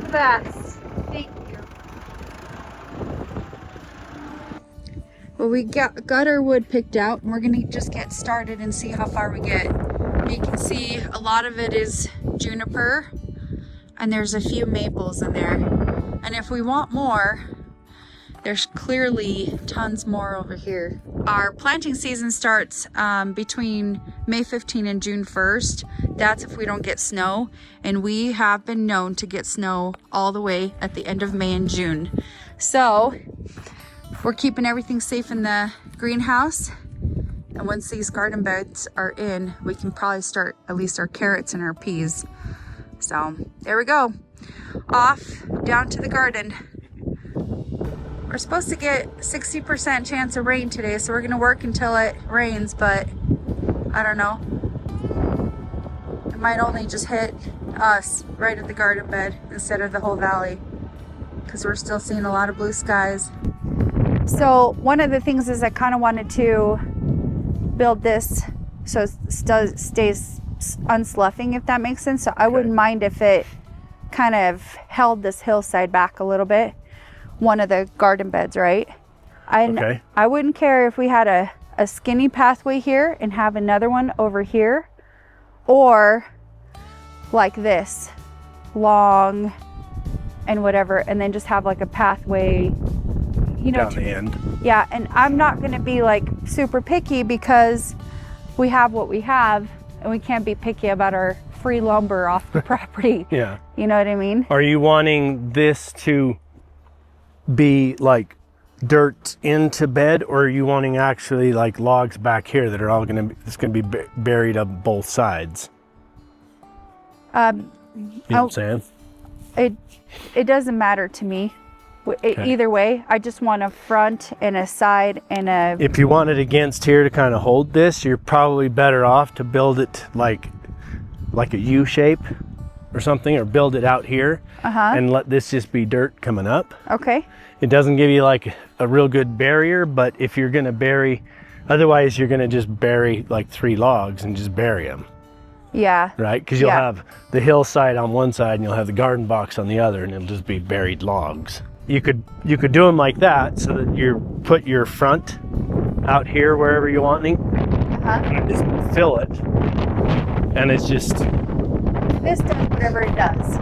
best. Thank you. Well, we got our wood picked out, and we're gonna just get started and see how far we get. You can see a lot of it is juniper, and there's a few maples in there. And if we want more, there's clearly tons more over here. Our planting season starts between May 15 and June 1st. That's if we don't get snow. And we have been known to get snow all the way at the end of May and June. So we're keeping everything safe in the greenhouse. And once these garden beds are in, we can probably start at least our carrots and our peas. So there we go. Off down to the garden. We're supposed to get 60% chance of rain today, so we're gonna work until it rains, but I don't know. It might only just hit us right at the garden bed instead of the whole valley, because we're still seeing a lot of blue skies. So one of the things is I kind of wanted to build this so it stays unsloughing, if that makes sense. So I wouldn't mind if it kind of held this hillside back a little bit. One of the garden beds, right? I wouldn't care if we had a skinny pathway here and have another one over here, or like this, long and whatever, and then just have like a pathway, you know, down the end. Yeah, and I'm not gonna be like super picky because we have what we have, and we can't be picky about our free lumber off the property. Yeah. You know what I mean? Are you wanting this to be like dirt into bed, or are you wanting actually like logs back here that are all it's gonna be buried on both sides? You know what I'm saying? It doesn't matter to me. Either way, I just want a front and a side and a... If you want it against here to kind of hold this, you're probably better off to build it like a U shape or something, or build it out here and let this just be dirt coming up. Okay. It doesn't give you like a real good barrier, but if you're gonna bury, otherwise you're gonna just bury like 3 logs and just bury them. Yeah. Right? Because you'll have the hillside on one side and you'll have the garden box on the other, and it'll just be buried logs. You could do them like that, so that you put your front out here wherever you're wanting, and just fill it, and it's just... This does whatever it does.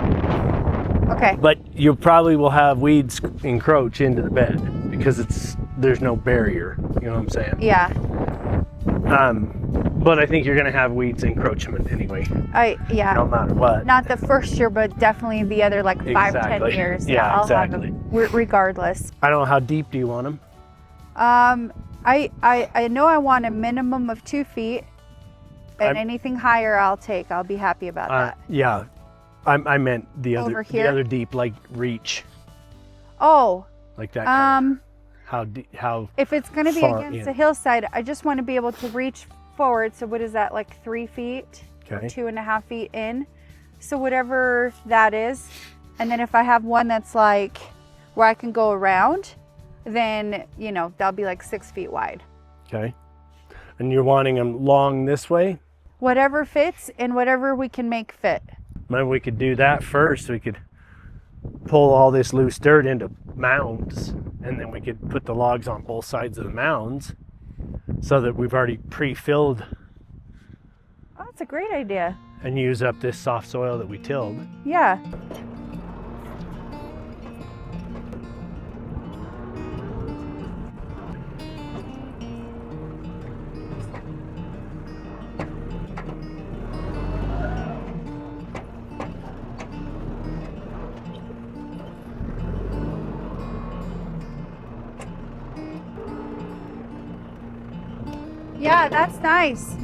Okay. But you probably will have weeds encroach into the bed because there's no barrier. You know what I'm saying? Yeah. But I think you're gonna have weeds encroachment anyway. Yeah. No matter what. Not the first year, but definitely the other like 5-10 years. Yeah, I'll exactly. have them regardless. I don't know, how deep do you want them? I know I want a minimum of 2 feet, and anything higher I'll take. I'll be happy about that. Yeah, I meant the Over other here? the other deep, like reach. Oh. Like that. Kind of, how if it's going to be against the hillside, I just want to be able to reach forward. So what is that, like 3 feet? Okay. 2.5 feet in. So whatever that is. And then if I have one that's like where I can go around, then, you know, that'll be like 6 feet wide. Okay. And you're wanting them long this way? Whatever fits and whatever we can make fit. Maybe we could do that first. We could pull all this loose dirt into mounds, and then we could put the logs on both sides of the mounds so that we've already pre-filled. Oh, that's a great idea. And use up this soft soil that we tilled. Yeah. Yeah, that's nice.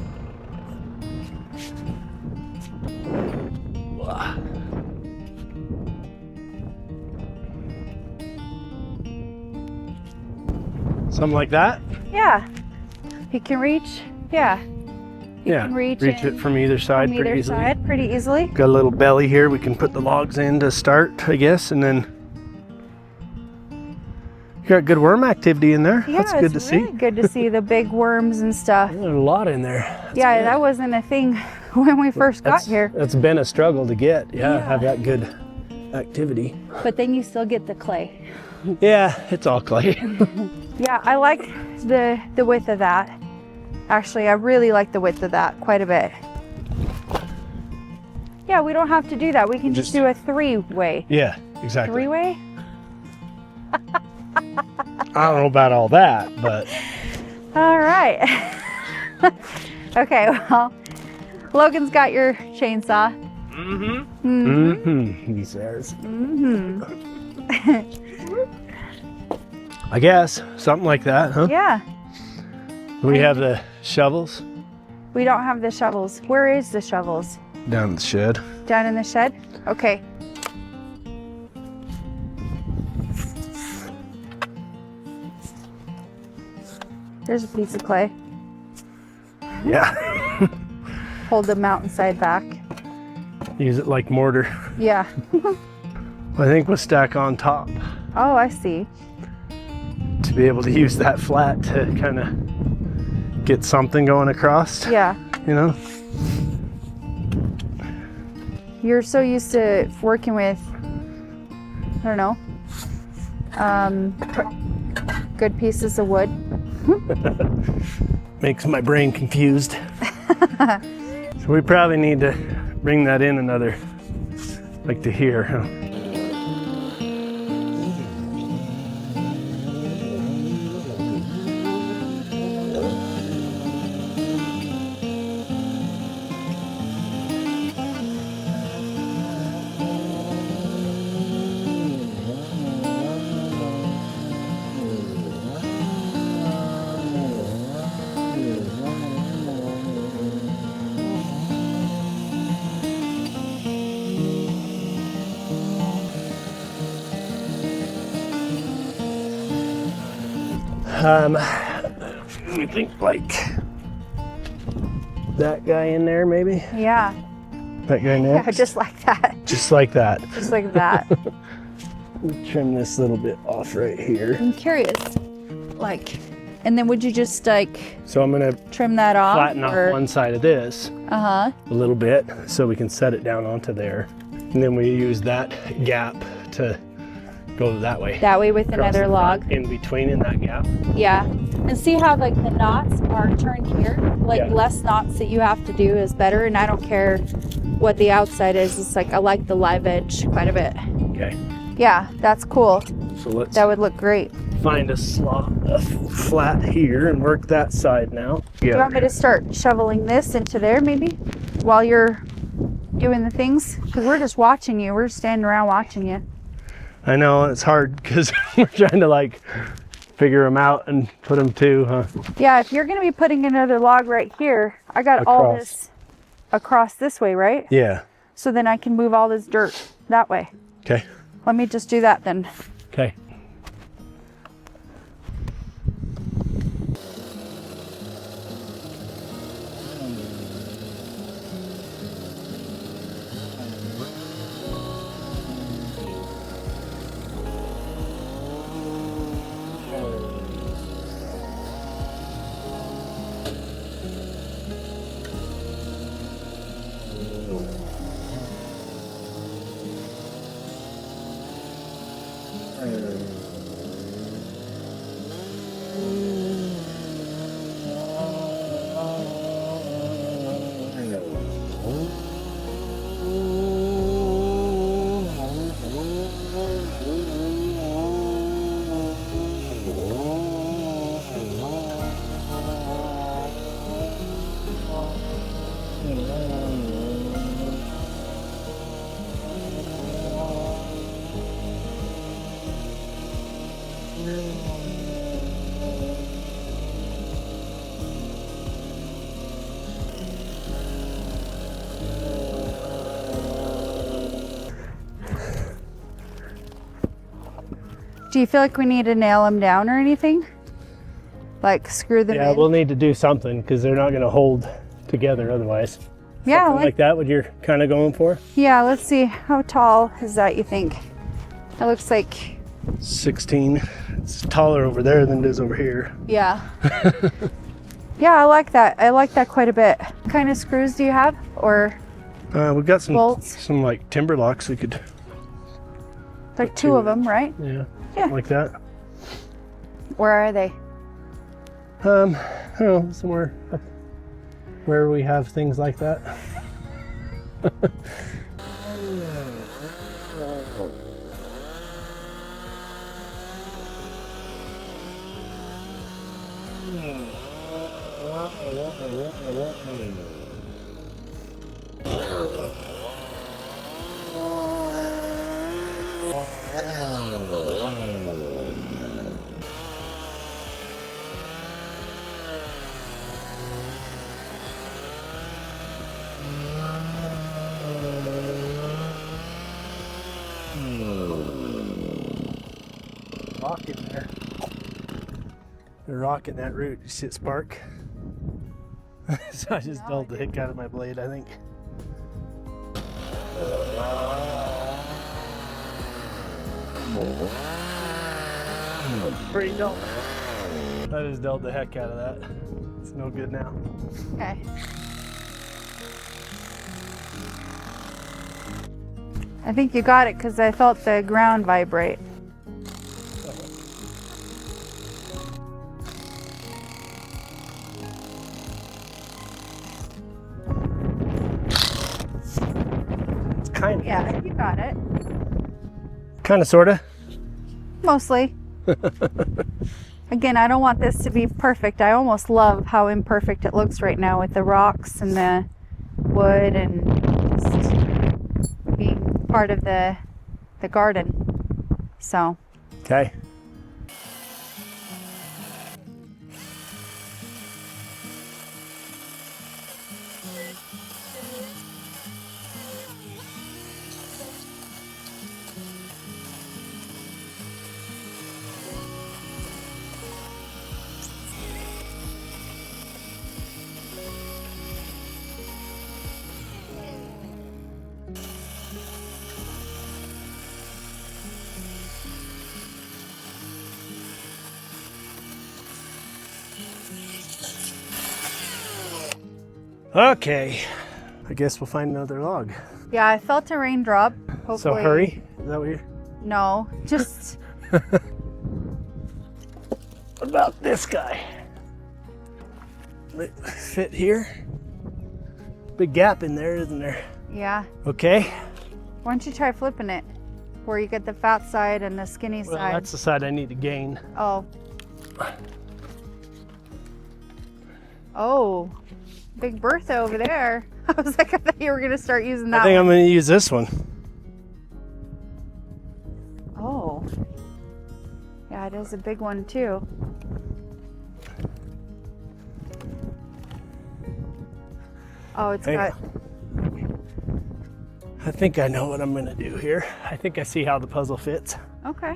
Something like that? Yeah. He can reach, yeah. He can reach it from either side pretty easily. Got a little belly here we can put the logs in to start, I guess, and then you got good worm activity in there. Yeah, that's good to see. Really good to see the big worms and stuff. There's a lot in there. That's yeah, good. That wasn't a thing when we first got here. It's been a struggle to get. Yeah, have that good activity. But then you still get the clay. Yeah, it's all clay. Yeah, I like the width of that. Actually, I really like the width of that quite a bit. Yeah, we don't have to do that. We can just do a 3-way. Yeah, exactly. 3-way? I don't know about all that, but. All right. Okay, well, Logan's got your chainsaw. Mm-hmm. Mm-hmm. Mm-hmm. He says. Mm-hmm. I guess something like that, huh? Yeah. We have the shovels We don't have the shovels. Where is the shovels? down in the shed. Down in the shed? Okay. There's a piece of clay. Yeah. Hold the mountainside back. Use it like mortar. Yeah. I think we'll stack on top Oh, I see. to be able to use that flat to kind of get something going across. Yeah. You know? You're so used to working with, I don't know, good pieces of wood. Makes my brain confused. So we probably need to bring that in another, like to here, huh? We think like that guy in there, maybe? Yeah. That guy Yeah, next? just like that. Just like that. Just like that. Trim this little bit off right here. I'm curious. Like, and then would you just like So I'm gonna trim that off? flatten off one side of this Uh-huh. a little bit so we can set it down onto there. And then we use that gap to go that way. That way with Across another the log. front, in between in that gap. Yeah. And see how like the knots are turned here? Like Yeah. less knots that you have to do is better. And I don't care what the outside is. It's like I like the live edge quite a bit. Okay. Yeah, that's cool. So let's That would look great. find a flat here and work that side now. Do you want me to start shoveling this into there maybe while you're doing the things? Because we're just watching you. We're standing around watching you. I know it's hard because we're trying to like figure them out and put them to, huh? Yeah, if you're going to be putting another log right here, I got all Across. this across this way, right? Yeah. So then I can move all this dirt that way. Okay. Let me just do that then. Okay. Do you feel like we need to nail them down or anything? Like screw them Yeah, in? we'll need to do something because they're not going to hold together otherwise. Yeah, Something like that, what you're kind of going for? yeah, let's see. How tall is that, you think? It looks like, 16. It's taller over there than it is over here. yeah. Yeah, I like that. I like that quite a bit. What kind of screws do you have? Or We've got some bolts? like timber locks we could Like two of them, right? Yeah. Yeah. Like that. Where are they? I don't know, somewhere up where we have things like that. Rock in there. The rock in that root. You see it spark? So I just dulled the heck out of my blade, I think. Pretty dull. I just dulled the heck out of that. It's no good now. Okay. I think you got it because I felt the ground vibrate. It's kind of. Yeah, you got it. Kind of, sort of. Mostly. Again, I don't want this to be perfect. I almost love how imperfect it looks right now with the rocks and the wood and just being part of the garden. So. Okay. Okay, I guess we'll find another log. Yeah, I felt a raindrop. Hopefully. So hurry? Is that what you're... No, just... What about this guy? Fit here? Big gap in there, isn't there? Yeah. Okay. Why don't you try flipping it? Where you get the fat side and the skinny Well, side. that's the side I need to gain. Oh. Oh. Big Bertha over there. I was like, I thought you were going to start using that I think one. I'm going to use this one. Oh. Yeah, it is a big one too. Oh, it's Hang got... I think I know what I'm going to do here. I think I see how the puzzle fits. Okay.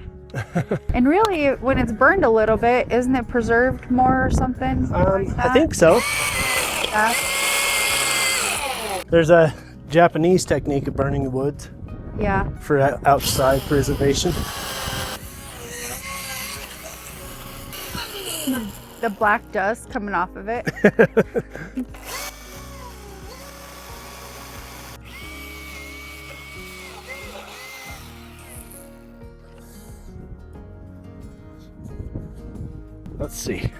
And really, when it's burned a little bit, isn't it preserved more or something? Like I think so. that? There's a Japanese technique of burning the woods Yeah. for outside preservation. The black dust coming off of it. Let's see.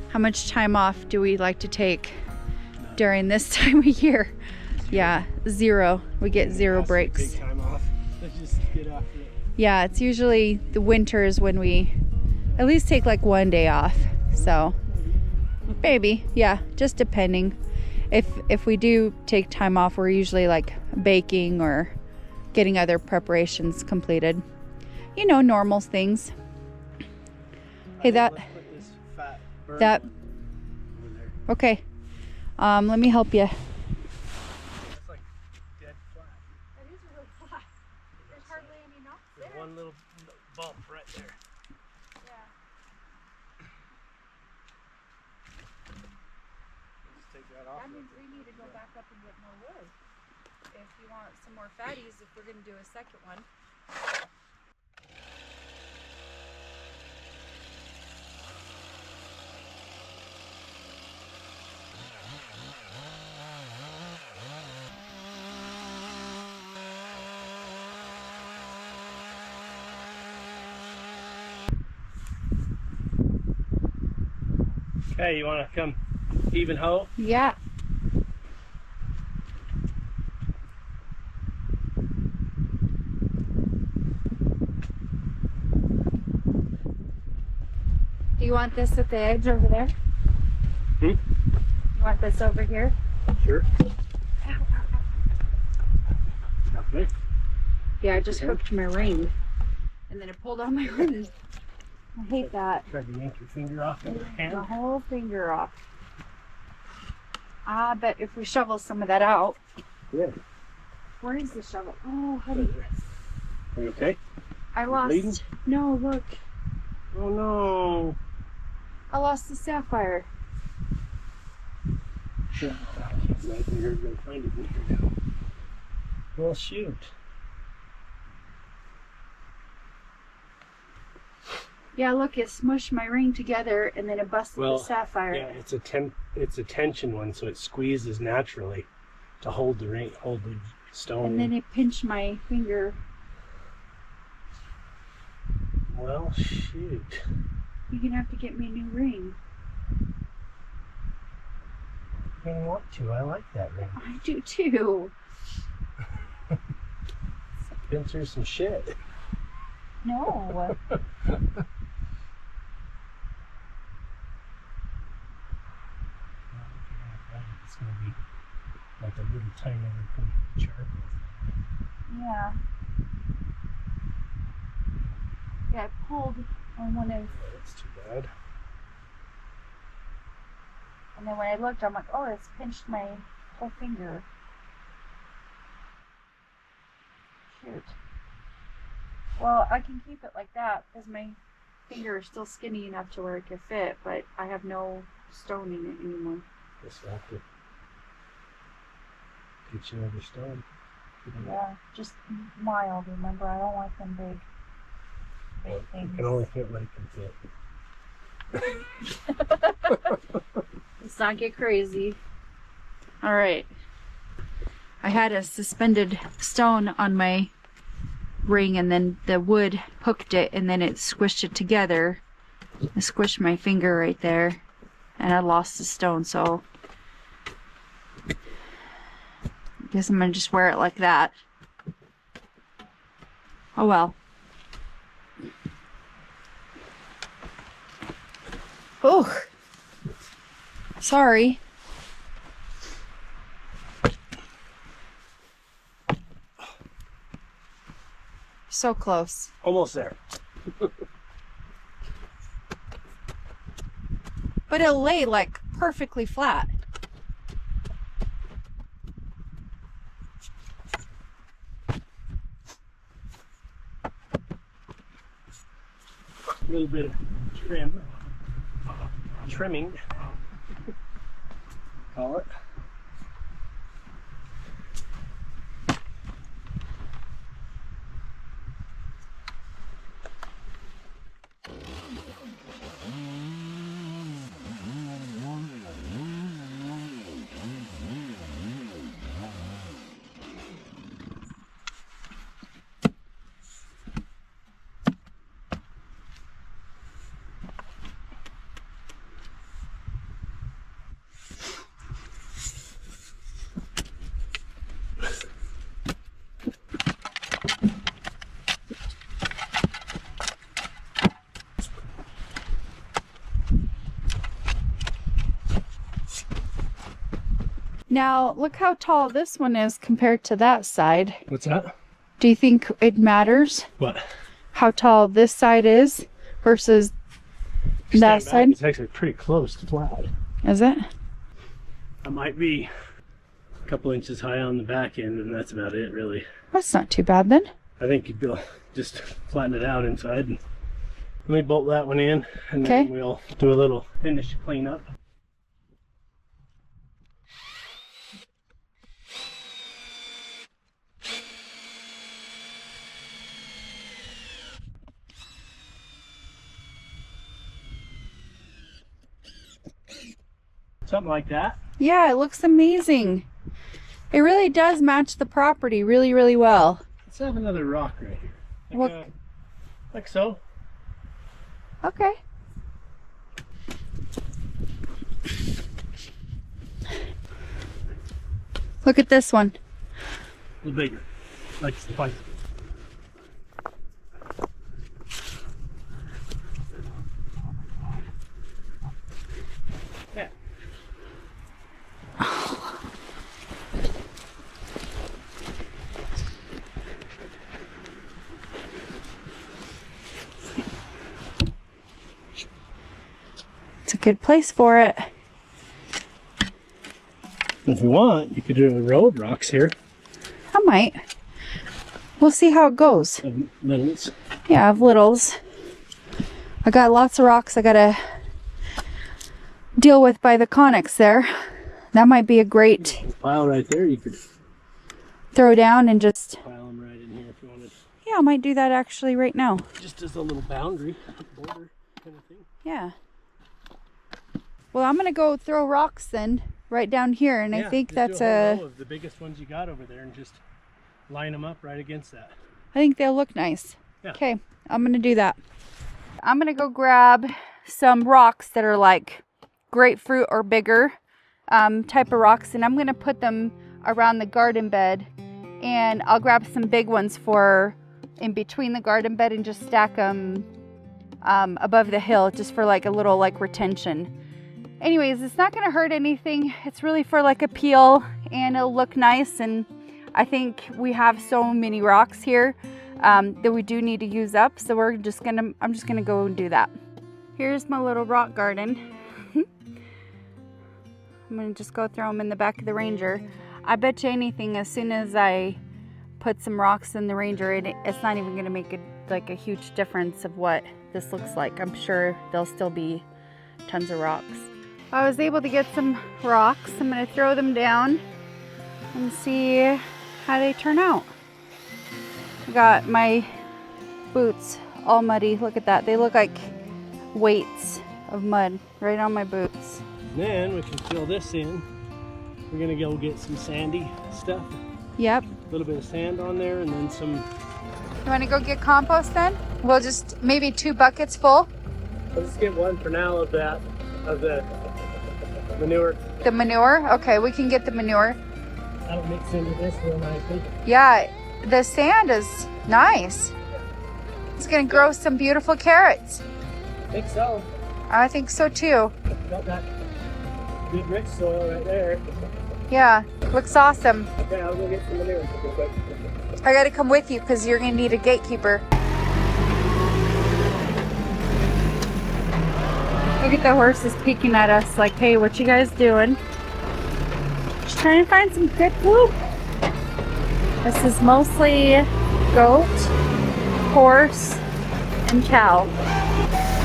How much time off do we like to take during this time of year? Yeah, 0. We get 0 breaks. Big time off. Let's just get after it. Yeah, it's usually the winters when we at least take like 1 day off. So maybe, yeah, just depending. If we do take time off, we're usually like baking or getting other preparations completed. You know, normal things. Hey, Let's put this fat burnt that, one over there. okay. Let me help you. It's like dead flat. That is really flat. There's hardly any knots there. There's one little bump right there. Yeah. Just take that off. That means we need to go back up and get more wood. If you want some more fatties, if we're going to do a second one. Okay, you want to come heave and hoe? Yeah. Do you want this at the edge over there? Hmm? You want this over here? Sure. Okay. Yeah, I just hooked my ring. And then it pulled on my ring. I hate that. Tried to yank your finger off of your hand. The whole finger off. I bet if we shovel some of that out. Yeah. Where is the shovel? Oh, honey. Are you okay? I lost. bleeding? No, look. Oh no. I lost the sapphire. I can't imagine you're going to find it in here now. Well, shoot. Yeah, look, it smushed my ring together and then it busted the sapphire. Yeah, it's a tension one, so it squeezes naturally to hold the ring, hold the stone. And then it pinched my finger. Well, shoot. You're gonna have to get me a new ring. I don't want to. I like that ring. I do too. Been through some shit. No. It's gonna be like a little tiny little charcoal. Yeah. Yeah, I pulled on one of, That's too bad. and then when I looked, I'm like, oh, it's pinched my whole finger. Shoot. Well, I can keep it like that because my finger is still skinny enough to where it can fit, but I have no stone in it anymore. Guess we'll have to get you another stone. Yeah, just mild, remember? I don't like them big You things. can only fit what it can fit. Let's not get crazy. All right. I had a suspended stone on my ring and then the wood hooked it and then it squished it together. I squished my finger right there and I lost the stone, so I guess I'm gonna just wear it like that. Oh well. Oh, sorry. So close. Almost there. But it'll lay like perfectly flat. A little bit of trimming, call it. Now, look how tall this one is compared to that side. What's that? Do you think it matters What? how tall this side is versus that side. It's actually pretty close to flat. Is it? It might be a couple inches high on the back end, and that's about it, really. That's not too bad then. I think you'd go just flatten it out inside. And let me bolt that one in, and Okay. then we'll do a little finish cleanup. Something like that. Yeah, it looks amazing. It really does match the property really, really well. Let's have another rock right here. What? Like so. Okay. Look at this one. A little bigger. Like spice. Yeah. It's a good place for it. If you want, you could do a row of rocks here. I might. We'll see how it goes. Of littles. Yeah, of littles. I got lots of rocks I gotta deal with by the conics there. That might be a great Pile right there. You could throw down and just... pile them right in here if you wanted. Yeah, I might do that actually right now. Just as a little boundary, border kind of thing. Yeah. Well, I'm gonna go throw rocks then right down here, and I think that's do a whole row of the biggest ones you got over there, and just line them up right against that. I think they'll look nice. Yeah. Okay, I'm gonna do that. I'm gonna go grab some rocks that are like grapefruit or bigger type of rocks, and I'm gonna put them around the garden bed, and I'll grab some big ones for in between the garden bed and just stack them above the hill just for like a little like retention. Anyways, it's not gonna hurt anything. It's really for like a peel, and it'll look nice. And I think we have so many rocks here that we do need to use up. So I'm just gonna go and do that. Here's my little rock garden. I'm gonna just go throw them in the back of the Ranger. I bet you anything, as soon as I put some rocks in the Ranger, it's not even gonna make a huge difference of what this looks like. I'm sure there'll still be tons of rocks. I was able to get some rocks. I'm gonna throw them down and see how they turn out. I got my boots all muddy. Look at that. They look like weights of mud right on my boots. Then we can fill this in. We're gonna go get some sandy stuff. Yep. A little bit of sand on there, and then some. You wanna go get compost then? We'll just, maybe 2 buckets full. Let's get one for now of that, of the manure. The manure? Okay, we can get the manure. That'll mix into this real nicely. Yeah, the sand is nice. It's gonna grow some beautiful carrots. I think so. I think so too. Got that good rich soil right there. Yeah, looks awesome. Okay, I'll go get some manure real quick. I gotta come with you because you're gonna need a gatekeeper. Look at the horses peeking at us like, hey, what you guys doing? Just trying to find some good food. This is mostly goat, horse, and cow.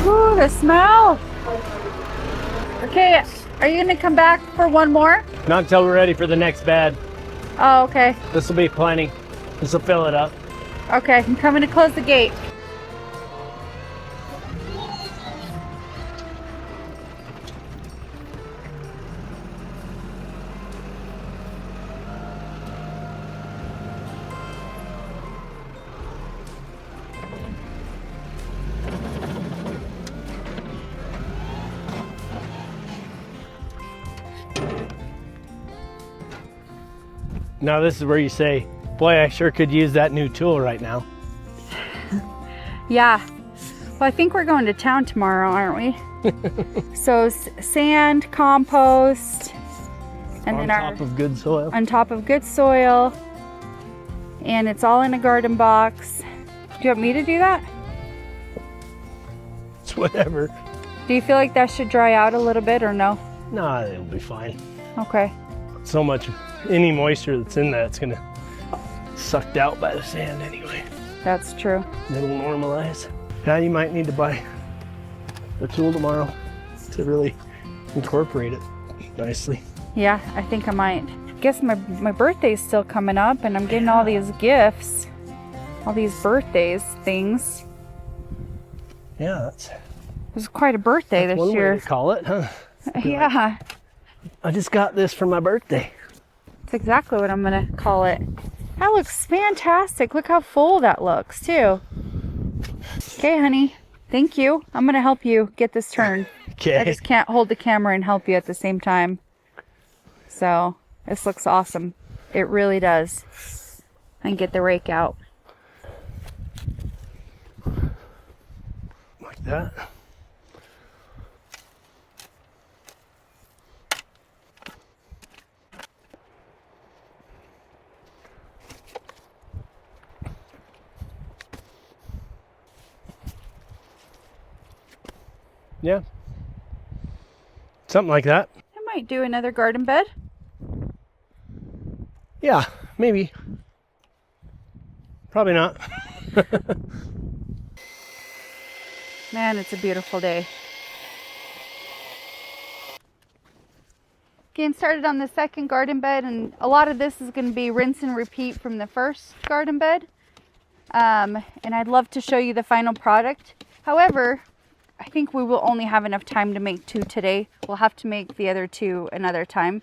Ooh, the smell. Okay, are you gonna come back for one more? Not until we're ready for the next bed. Oh, okay. This will be plenty. This will fill it up. Okay, I'm coming to close the gate. Now this is where you say, boy, I sure could use that new tool right now. Yeah. Well, I think we're going to town tomorrow, aren't we? So sand, compost, and On then top of good soil. on top of good soil, and it's all in a garden box. Do you want me to do that? whatever. Do you feel like that should dry out a little bit or no? Nah, it'll be fine. Okay. So much, any moisture that's in that, it's gonna sucked out by the sand anyway. That's true. It'll normalize. Now you might need to buy a tool tomorrow to really incorporate it nicely. Yeah, I think I might. Guess my birthday's still coming up and I'm getting all these gifts. All these birthdays things. Yeah, It was quite a birthday that's this one year. way to call it, huh? Yeah. I just got this for my birthday. That's exactly what I'm gonna call it. That looks fantastic. Look how full that looks too. Okay, honey. Thank you. I'm gonna help you get this turned. Okay. I just can't hold the camera and help you at the same time. So this looks awesome. It really does. And get the rake out. Like that. Yeah. Something like that. I might do another garden bed. Yeah, maybe. Probably not. Man, it's a beautiful day. Getting started on the second garden bed, and a lot of this is going to be rinse and repeat from the first garden bed. And I'd love to show you the final product. However, I think we will only have enough time to make 2 today. We'll have to make the other 2 another time.